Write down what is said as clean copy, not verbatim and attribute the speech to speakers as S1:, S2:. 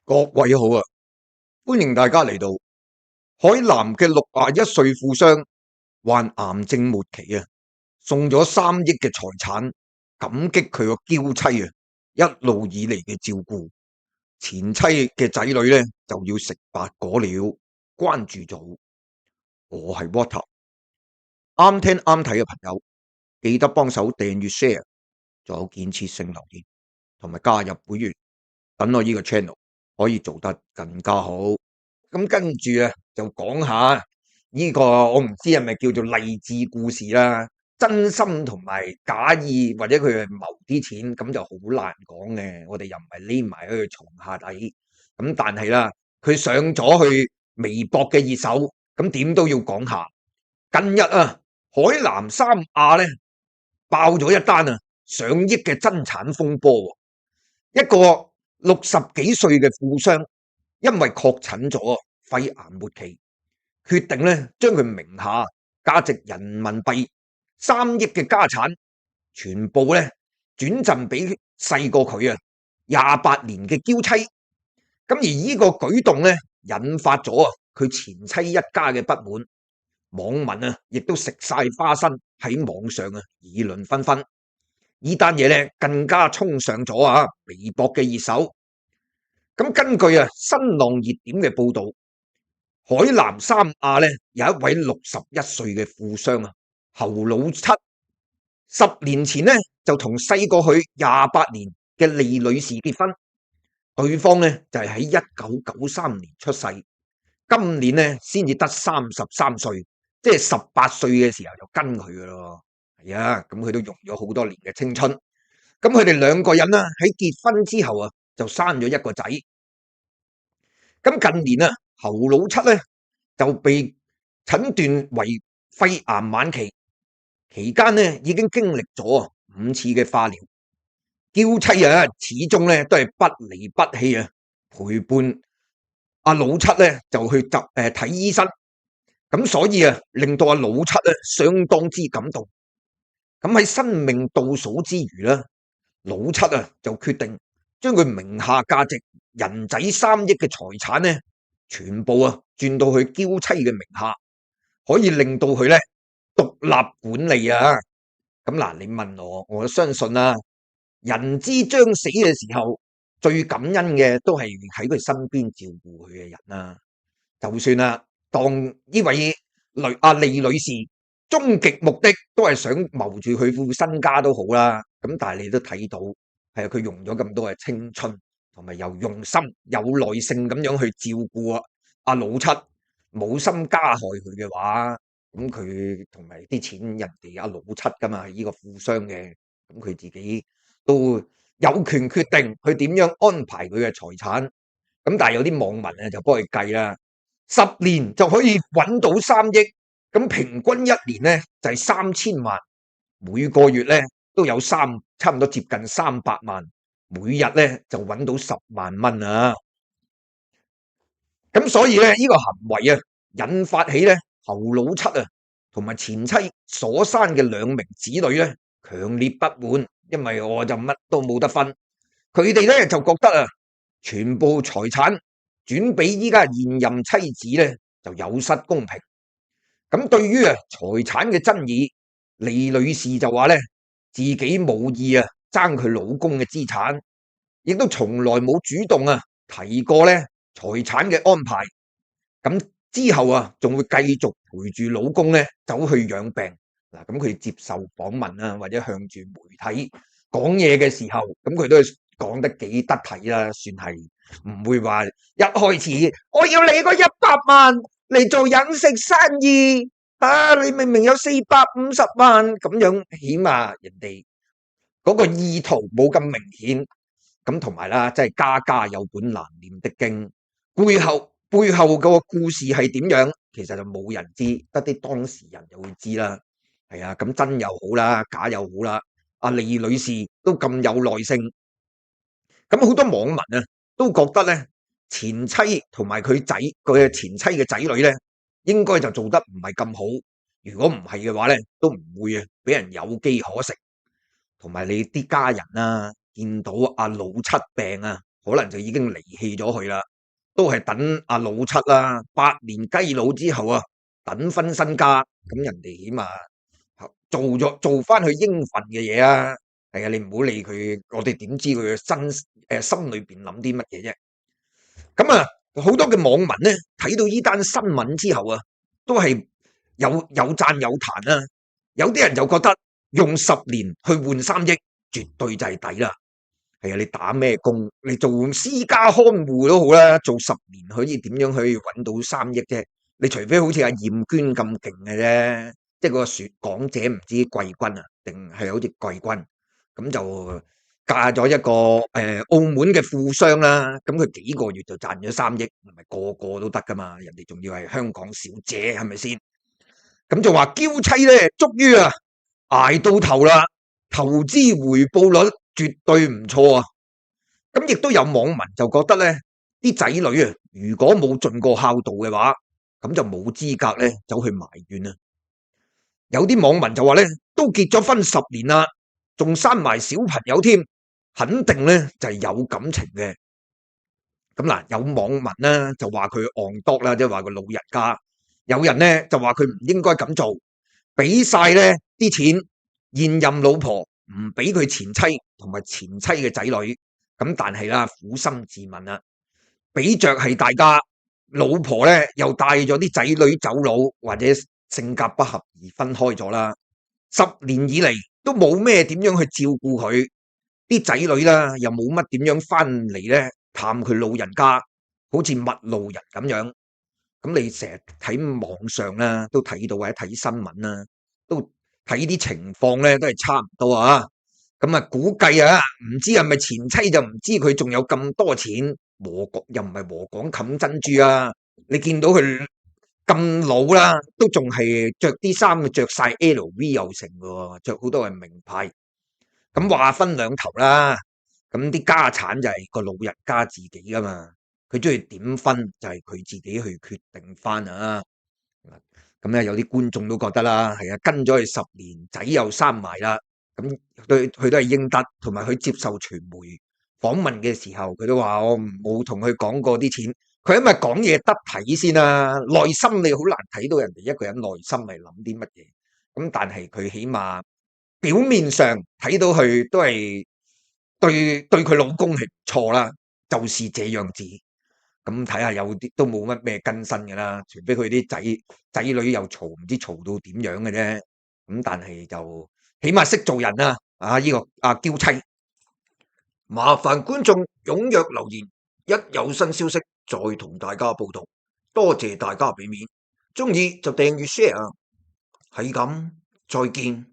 S1: 各位好啊，歡迎大家嚟到海南嘅61歲富商患癌症末期啊，送咗3億嘅財產，感激佢個嬌妻啊一路以嚟嘅照顧，前妻嘅仔女咧就要食白果了，關注組，我係 Water， 啱聽啱睇嘅朋友記得幫手訂閱 share， 仲有建設性留言，同埋加入會員，等我呢個 channel 可以做得更加好。咁跟住啊，就講下呢個我唔知係咪叫做勵志故事啦，真心同埋假意或者佢係謀啲錢，咁就好難講嘅。我哋又唔係匿埋喺佢床下底，咁但係啦，佢上咗去微博嘅熱搜，咁點都要講下。近日啊，海南三亞咧爆咗一單啊上億嘅增產風波，一個60幾歲嘅富商，因為確診咗肺癌末期，決定咧將佢名下價值人民幣3億嘅家產，全部咧轉贈俾細過佢28年嘅嬌妻。咁而呢個舉動咧，引發咗佢前妻一家嘅不滿，網民亦都食晒花生，喺網上議論紛紛。呢單嘢咧更加衝上咗微博嘅熱搜。咁根據新浪熱點嘅報導，海南三亞咧有一位61歲嘅富商侯老七，10年前咧就同細過佢28年嘅李女士結婚，對方咧就係喺1993年出世，今年咧先至得33歲，即係18歲嘅時候就跟佢噶咯。係啊，咁佢都用咗好多年嘅青春。咁佢哋兩個人喺結婚之後就生咗一個仔。咁近年侯老七咧就被診斷為肺癌晚期，期間咧已經經歷咗5次嘅化療，嬌妻始終咧都係不離不棄陪伴阿老七咧就去睇醫生，咁所以令到阿老七咧相當之感動。咁喺生命倒數之餘咧，老七就決定將佢名下價值人仔3億嘅財產咧，全部轉到佢嬌妻嘅名下，可以令到佢咧獨立管理啊。咁嗱，你問我，我相信人之將死嘅時候，最感恩嘅都係喺佢身邊照顧佢嘅人啦。就算當呢位李女士終極目的都係想謀住佢副身家都好啦，咁但係你都睇到係佢用咗咁多嘅青春，同埋又用心有耐性咁樣去照顧阿老七，冇心加害佢嘅話，咁佢同埋啲錢人哋阿老七噶嘛，係呢個富商嘅，咁佢自己都有權決定佢點樣安排佢嘅財產。咁但係有啲網民就幫佢計啦，10年就可以揾到3億。咁平均一年咧就係3000萬，每個月咧都有差唔多接近300萬，每日咧就揾到10萬蚊啊！咁所以咧呢個行為引發起咧侯老七同埋前妻所生嘅2名子女咧強烈不滿，因為我就乜都冇得分，佢哋咧就覺得全部財產轉俾依家現任妻子咧就有失公平。咁對於財產嘅爭議，李女士就話咧自己冇意爭佢老公嘅資產，亦都從來冇主動提過咧財產嘅安排。咁之後仲會繼續陪住老公咧走去養病。嗱，咁佢接受訪問或者向住媒體講嘢嘅時候，咁佢都係講得幾得體啦，算係唔會話一開始我要你個100萬嚟做飲食生意你明明有450萬咁樣，起碼人哋嗰個意圖冇咁明顯。咁同埋啦，即係家家有本難念的經，背後個故事係點樣，其實就冇人知，得啲當事人就會知啦。係啊，咁真又好啦，假又好啦，阿李女士都咁有耐性。咁好多網民都覺得咧，前妻同埋佢嘅前妻嘅仔女咧，應該就做得唔係咁好。如果唔係嘅話咧，都唔會俾人有機可乘。同埋你啲家人見到阿老七病可能就已經離棄咗佢啦，都係等阿老七啦，8年雞佬之後啊，等分身家，咁人哋起碼做翻佢應份嘅嘢啊。係啊，你唔好理佢，我哋點知佢嘅心裏邊諗啲乜嘢啫？咁啊，好多嘅網民咧睇到呢單新聞之後啊，都係有讚有彈啦。有啲人就覺得用10年去換3億，絕對就係抵啦。係啊，你打咩工？你做私家看護都好啦，做10年可以點樣去揾到3億啫？你除非好似阿艷娟咁勁嘅啫，即係個港姐唔知季軍啊，定係好似季軍咁就嫁咗一個澳門嘅富商啦。咁佢幾個月就賺咗3億，唔係個個都得噶嘛？人哋仲要係香港小姐，係咪先？咁就話嬌妻咧，終於啊捱到頭啦，投資回報率絕對唔錯啊！咁亦都有網民就覺得咧，啲仔女啊，如果冇盡過孝道嘅話，咁就冇資格咧走去埋怨啊。有啲網民就話咧，都結咗婚10年啦，仲生埋小朋友添，肯定咧就係有感情嘅。咁嗱，有網民咧就話佢戇篤啦，即係話個老人家。有人咧就話佢唔應該咁做，俾晒咧啲錢現任老婆，唔俾佢前妻同埋前妻嘅仔女。咁但係啦，苦心自問啦，俾着係大家老婆咧又帶咗啲仔女走佬，或者性格不合而分開咗啦。10年以嚟都冇咩點樣去照顧佢，啲仔女啦又冇乜點樣翻嚟咧探佢老人家，好似陌路人咁樣。咁你成日睇網上啦，都睇到或者睇新聞啦，都睇啲情況咧，都係差唔多啊。咁啊，估計啊，唔知係咪前妻就唔知佢仲有咁多錢，又唔係禾稈冚珍珠啊。你見到佢咁老啦，都仲係着啲衫，着晒 LV 又成嘅，着好多係名牌。咁話分兩頭啦，咁啲家產就係個老人家自己噶嘛。佢中意點分就係佢自己去決定翻啊！咁咧有啲觀眾都覺得啦，係啊，跟咗佢10年，仔又生埋啦，咁佢都係應得。同埋佢接受傳媒訪問嘅時候，佢都話我冇同佢講過啲錢。佢因為講嘢得體先啦，內心你好難睇到人哋一個人內心係諗啲乜嘢。咁但係佢起碼表面上睇到佢都係對佢老公係唔錯啦，就是這樣子。咁睇下有啲都冇乜咩更新嘅啦，除非佢啲仔女又嘈，唔知嘈到點樣嘅啫。咁但係就起碼識做人啦。呢個阿嬌妻，麻煩觀眾踴躍留言，一有新消息再同大家報道。多謝大家俾面，中意就訂閱 share，係咁，再見。